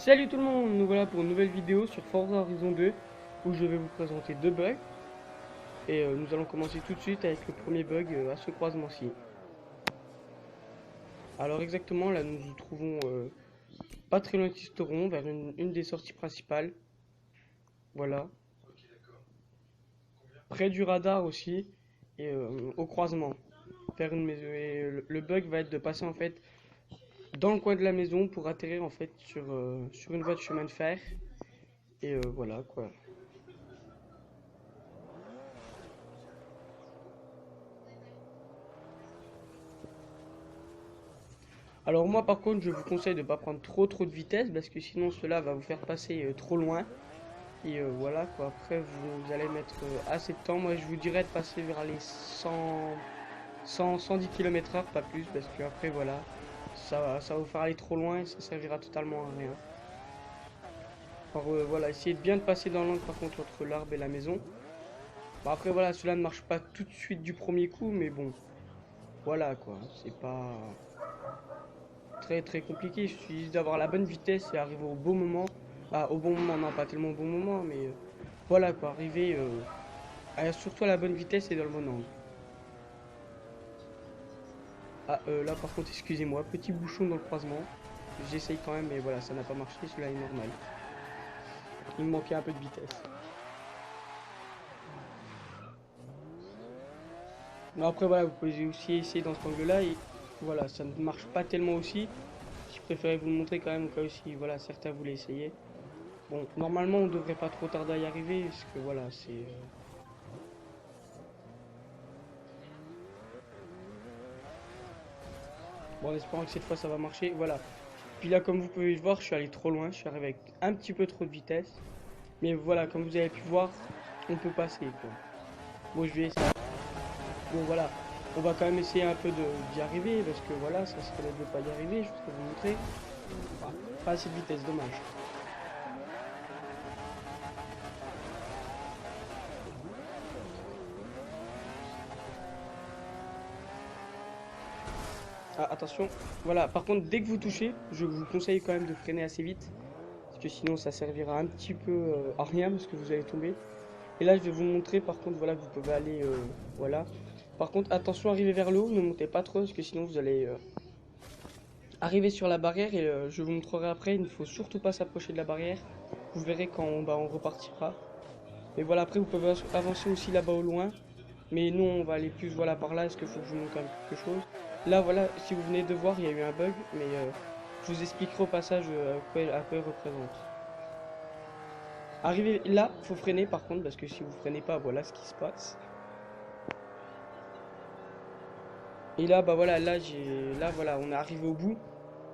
Salut tout le monde, nous voilà pour une nouvelle vidéo sur Forza Horizon 2 où je vais vous présenter deux bugs et nous allons commencer tout de suite avec le premier bug à ce croisement-ci. Alors exactement là nous nous trouvons pas très loin de Sisteron vers une des sorties principales, voilà, près du radar aussi et au croisement vers une maison. Et le bug va être de passer en fait dans le coin de la maison pour atterrir en fait sur une voie de chemin de fer et voilà quoi. Alors moi par contre je vous conseille de ne pas prendre trop de vitesse parce que sinon cela va vous faire passer trop loin et voilà quoi. Après vous allez mettre assez de temps. Moi je vous dirais de passer vers les 110 km/h, pas plus, parce que après voilà, ça va vous faire aller trop loin et ça servira totalement à rien. Alors voilà, essayez de bien de passer dans l'angle par contre entre l'arbre et la maison. Bon, après voilà, cela ne marche pas tout de suite du premier coup, mais bon, voilà quoi, c'est pas très compliqué. Il suffit juste d'avoir la bonne vitesse et arriver au bon moment. Ah, au bon moment, non, pas tellement au bon moment, mais voilà quoi, arriver surtout à la bonne vitesse et dans le bon angle. Ah, là par contre, excusez-moi, petit bouchon dans le croisement. J'essaye quand même, mais voilà, ça n'a pas marché, celui-là est normal. Il me manquait un peu de vitesse. Mais après, voilà, vous pouvez aussi essayer dans cet angle-là et voilà, ça ne marche pas tellement aussi. Je préférais vous le montrer quand même, au cas où si voilà, certains voulaient essayer. Bon, normalement, on devrait pas trop tarder à y arriver, parce que voilà, c'est. Bon, en espérant que cette fois ça va marcher, voilà. Puis là, comme vous pouvez le voir, je suis allé trop loin, je suis arrivé avec un petit peu trop de vitesse. Mais voilà, comme vous avez pu voir, on peut passer quoi. Bon, je vais essayer. Bon, voilà, on va quand même essayer un peu d'y arriver, parce que voilà, ça serait de ne pas y arriver, je voudrais vous montrer. Ah, pas assez de vitesse, dommage. Ah, attention, voilà, par contre, dès que vous touchez, je vous conseille quand même de freiner assez vite, parce que sinon ça servira un petit peu à rien, parce que vous allez tomber. Et là, je vais vous montrer, par contre, voilà, que vous pouvez aller, voilà. Par contre, attention, arrivez vers le haut, ne montez pas trop, parce que sinon vous allez arriver sur la barrière, et je vous montrerai après, il ne faut surtout pas s'approcher de la barrière. Vous verrez quand on repartira. Mais voilà, après, vous pouvez avancer aussi là-bas au loin. Mais nous, on va aller plus, voilà, par là, est-ce qu'il faut que je vous montre quand même quelque chose. Là, voilà, si vous venez de voir, il y a eu un bug, mais je vous expliquerai au passage à quoi il représente. Arrivé là, faut freiner par contre, parce que si vous freinez pas, voilà ce qui se passe. Et là, bah voilà, là voilà, on est arrivé au bout.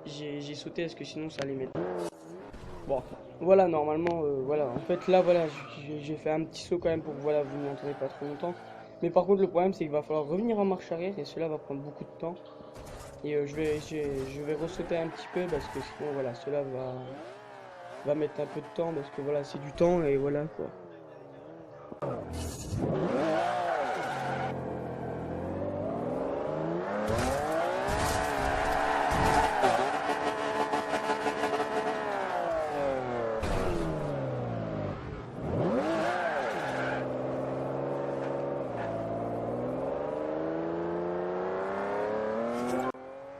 J'ai sauté, parce que sinon ça allait mettre. Bon, voilà, normalement, voilà, en fait là, voilà, j'ai fait un petit saut quand même pour que voilà, vous m'entendez pas trop longtemps. Mais par contre, le problème, c'est qu'il va falloir revenir en marche arrière, et cela va prendre beaucoup de temps. Et je vais ressauter un petit peu, parce que sinon, voilà, cela va mettre un peu de temps, parce que voilà, c'est du temps, et voilà quoi.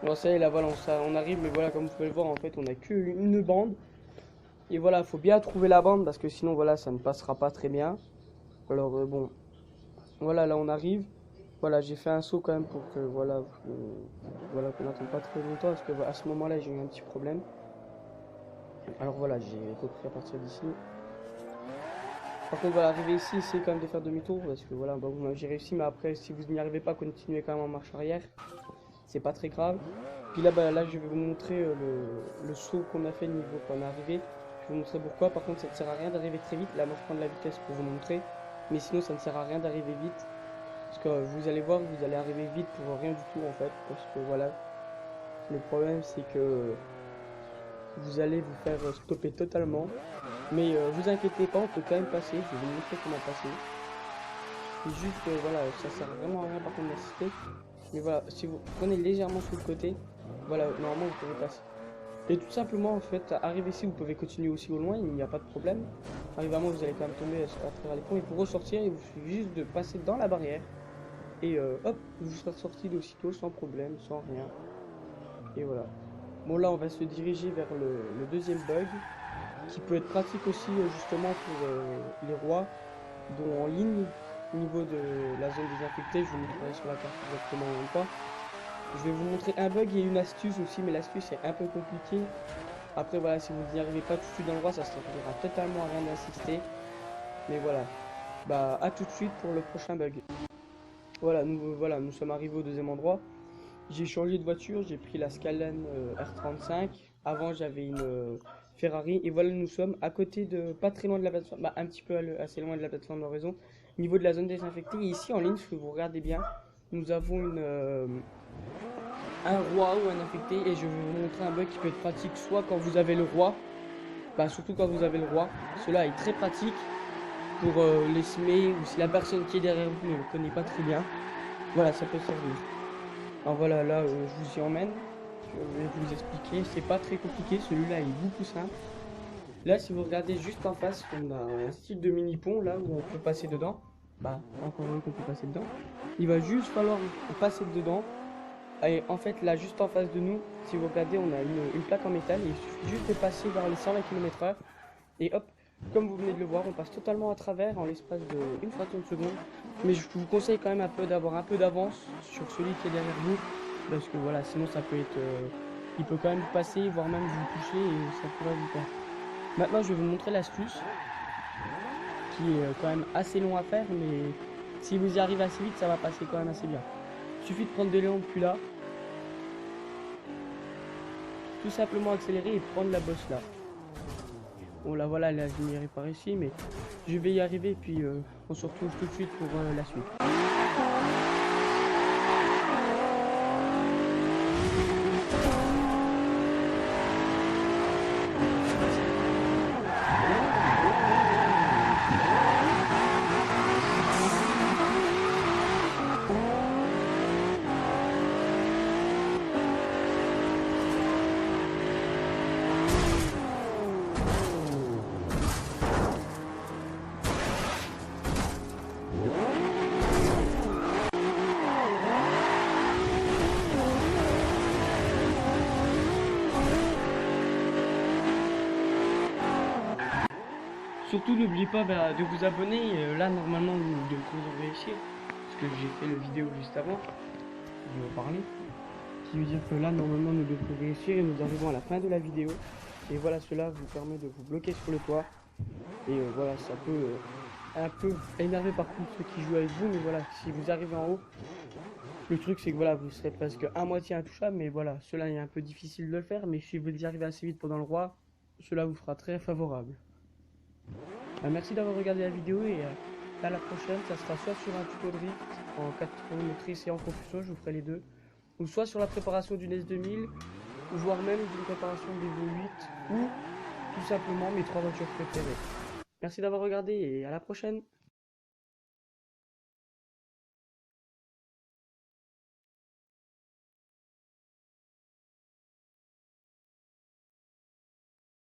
Bon, ça y est, là, voilà, on arrive, mais voilà, comme vous pouvez le voir, en fait, on a qu'une bande. Et voilà, faut bien trouver la bande, parce que sinon, voilà, ça ne passera pas très bien. Alors, bon, voilà, là, on arrive. Voilà, j'ai fait un saut quand même pour que, voilà, voilà, qu'on n'attende pas très longtemps, parce que à ce moment-là, j'ai eu un petit problème. Alors voilà, j'ai repris à partir d'ici. Par contre, voilà, arriver ici, essayez quand même de faire demi-tour, parce que voilà, bah, j'ai réussi, mais après, si vous n'y arrivez pas, continuez quand même en marche arrière. C'est pas très grave. Puis là, bah, là, je vais vous montrer le saut qu'on a fait niveau quand on est arrivé. Je vais vous montrer pourquoi. Par contre, ça ne sert à rien d'arriver très vite. Là, moi, je prends de la vitesse pour vous montrer. Mais sinon, ça ne sert à rien d'arriver vite. Parce que vous allez voir, vous allez arriver vite pour rien du tout, en fait. Parce que voilà, le problème, c'est que vous allez vous faire stopper totalement. Mais vous inquiétez pas, on peut quand même passer. Je vais vous montrer comment passer. C'est juste, voilà, ça sert vraiment à rien par contre d'assister. Mais voilà, si vous prenez légèrement sur le côté, voilà, normalement vous pouvez passer. Et tout simplement, en fait, arrivé ici, vous pouvez continuer aussi au loin, il n'y a pas de problème. Arrivé à moi, vous allez quand même tomber à travers les ponts. Et pour ressortir, il vous suffit juste de passer dans la barrière. Et hop, vous serez sorti d'aussitôt sans problème, sans rien. Et voilà. Bon, là, on va se diriger vers le deuxième bug, qui peut être pratique aussi justement pour les rois, dont en ligne, au niveau de la zone désinfectée, je vous montrerai sur la carte exactement où on va. Je vais vous montrer un bug et une astuce aussi, mais l'astuce est un peu compliquée. Après voilà, si vous n'y arrivez pas tout de suite dans le roi, ça servira totalement à rien d'insister. Mais voilà, bah à tout de suite pour le prochain bug. Voilà, nous sommes arrivés au deuxième endroit. J'ai changé de voiture, j'ai pris la Skyline R35. Avant j'avais une Ferrari. Et voilà, nous sommes à côté de, pas très loin de la plateforme, bah un petit peu assez loin de la plateforme d'horizon, au niveau de la zone désinfectée. Et ici en ligne, si vous regardez bien, nous avons un roi ou un infecté, et je vais vous montrer un bug qui peut être pratique soit quand vous avez le roi, bah surtout quand vous avez le roi. Cela est très pratique pour les semer, ou si la personne qui est derrière vous ne le connaît pas très bien. Voilà, ça peut servir. Alors voilà, là je vous y emmène, je vais vous expliquer, c'est pas très compliqué, celui-là est beaucoup simple. Là si vous regardez juste en face, on a un style de mini pont là où on peut passer dedans. Bah encore une qu'on peut passer dedans. Il va juste falloir passer dedans. Et en fait là juste en face de nous, si vous regardez, on a une plaque en métal et il suffit juste de passer vers les 120 km/h. Et hop, comme vous venez de le voir, on passe totalement à travers en l'espace d'une fraction de seconde. Mais je vous conseille quand même d'avoir un peu d'avance sur celui qui est derrière vous. Parce que voilà, sinon ça peut être... il peut quand même vous passer, voire même vous toucher et ça pourrait vous perdre. Maintenant je vais vous montrer l'astuce, qui est quand même assez long à faire, mais si vous y arrivez assez vite, ça va passer quand même assez bien. Il suffit de prendre de l'élan depuis là. Tout simplement accélérer et prendre la bosse là. Bon là voilà, là je n'y arrive pas ici, mais je vais y arriver, puis on se retrouve tout de suite pour la suite. Surtout n'oubliez pas de vous abonner, là normalement vous devriez réussir, parce que j'ai fait la vidéo juste avant, je vais en parler, qui veut dire que là normalement nous devrions réussir et nous arrivons à la fin de la vidéo, et voilà, cela vous permet de vous bloquer sur le toit, et voilà, ça peut un peu énerver par contre ceux qui jouent avec vous, mais voilà, si vous arrivez en haut, le truc c'est que voilà, vous serez presque à moitié intouchable, mais voilà, cela est un peu difficile de le faire, mais si vous y arrivez assez vite pendant le roi, cela vous fera très favorable. Merci d'avoir regardé la vidéo et à la prochaine, ça sera soit sur un tuto drift en 4 motrices et en propulsion, je vous ferai les deux, ou soit sur la préparation d'une S2000, ou voire même d'une préparation d'Evo 8, ou tout simplement mes 3 voitures préférées. Merci d'avoir regardé et à la prochaine.